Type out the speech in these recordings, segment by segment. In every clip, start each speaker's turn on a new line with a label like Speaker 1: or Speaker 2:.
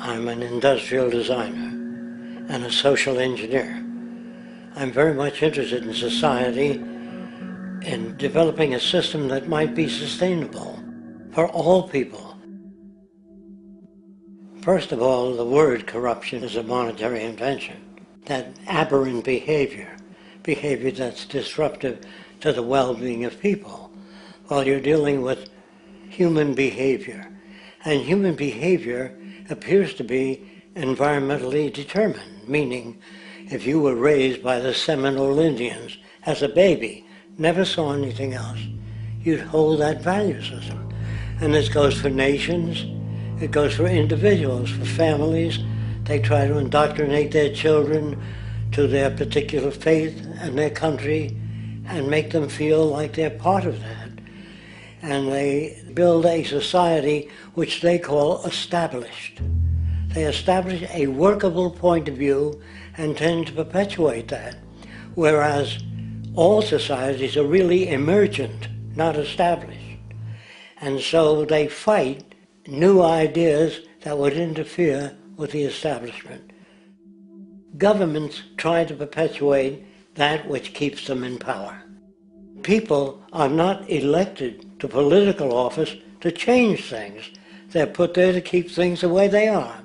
Speaker 1: I'm an industrial designer and a social engineer. I'm very much interested in society, in developing a system that might be sustainable for all people. First of all, the word corruption is a monetary invention. That aberrant behavior that's disruptive to the well-being of people, while you're dealing with human behavior. And human behavior appears to be environmentally determined, meaning if you were raised by the Seminole Indians as a baby, never saw anything else, you'd hold that value system. And this goes for nations, it goes for individuals, for families. They try to indoctrinate their children to their particular faith and their country and make them feel like they're part of that. And they build a society which they call established. They establish a workable point of view and tend to perpetuate that, whereas all societies are really emergent, not established. And so they fight new ideas that would interfere with the establishment. Governments try to perpetuate that which keeps them in power. People are not elected to political office to change things. They're put there to keep things the way they are.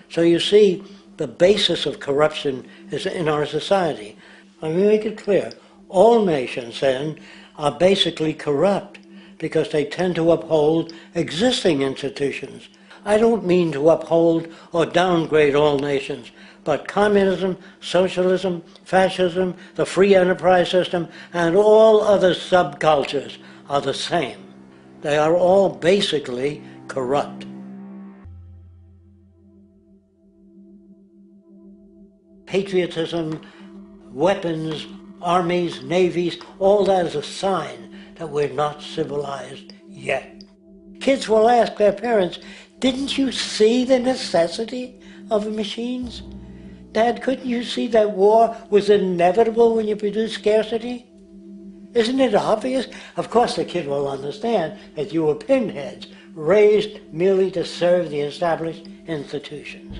Speaker 1: So you see, the basis of corruption is in our society. Let me make it clear. All nations, then, are basically corrupt because they tend to uphold existing institutions. I don't mean to uphold or downgrade all nations, but communism, socialism, fascism, the free enterprise system, and all other subcultures are the same. They are all basically corrupt. Patriotism, weapons, armies, navies, all that is a sign that we're not civilized yet. Kids will ask their parents, "Didn't you see the necessity of machines? Dad, couldn't you see that war was inevitable when you produce scarcity? Isn't it obvious?" Of course the kid will understand that you were pinheads, raised merely to serve the established institutions.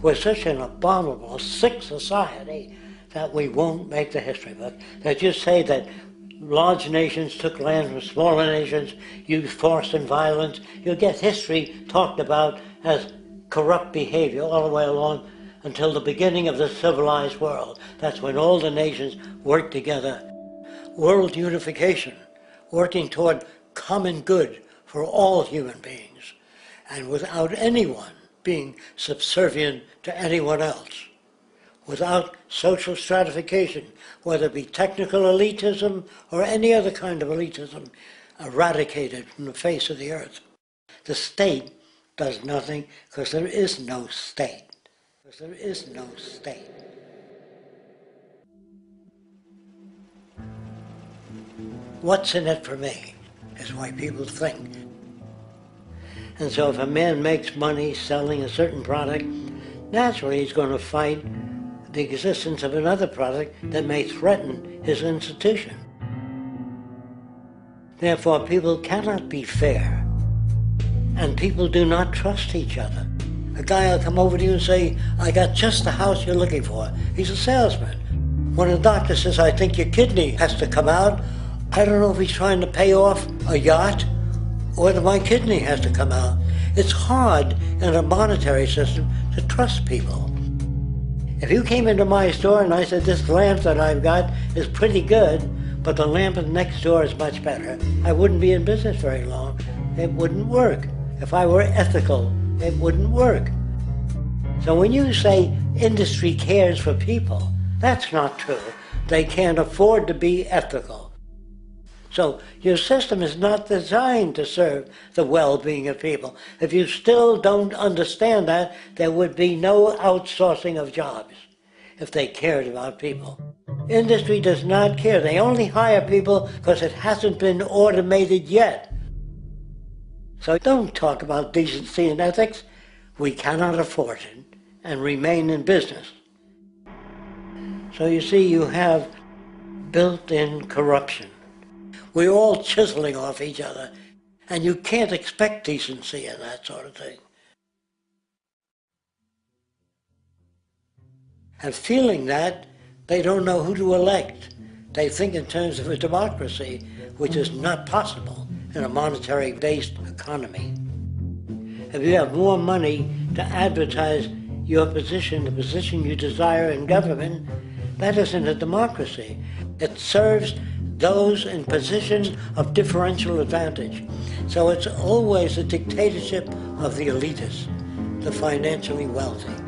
Speaker 1: We're such an abominable, sick society that we won't make the history book. They just say that large nations took land from smaller nations, used force and violence. You'll get history talked about as corrupt behavior all the way along until the beginning of the civilized world. That's when all the nations worked together. World unification, working toward common good for all human beings, and without anyone being subservient to anyone else, without social stratification, whether it be technical elitism or any other kind of elitism, eradicated from the face of the earth. The state does nothing because there is no state. Because there is no state. What's in it for me is why people think. And so if a man makes money selling a certain product, naturally he's going to fight the existence of another product that may threaten his institution. Therefore, people cannot be fair, and people do not trust each other. A guy will come over to you and say, "I got just the house you're looking for." He's a salesman. When a doctor says, "I think your kidney has to come out," I don't know if he's trying to pay off a yacht or whether my kidney has to come out. It's hard in a monetary system to trust people. If you came into my store and I said, "This lamp that I've got is pretty good, but the lamp next door is much better," I wouldn't be in business very long. It wouldn't work. If I were ethical, it wouldn't work. So when you say industry cares for people, that's not true. They can't afford to be ethical. So your system is not designed to serve the well-being of people. If you still don't understand that, there would be no outsourcing of jobs if they cared about people. Industry does not care. They only hire people because it hasn't been automated yet. So don't talk about decency and ethics. We cannot afford it and remain in business. So you see, you have built-in corruption. We're all chiseling off each other, and you can't expect decency in that sort of thing. And feeling that, they don't know who to elect. They think in terms of a democracy, which is not possible in a monetary-based economy. If you have more money to advertise your position, the position you desire in government, that isn't a democracy. It serves those in positions of differential advantage. So it's always a dictatorship of the elitists, the financially wealthy.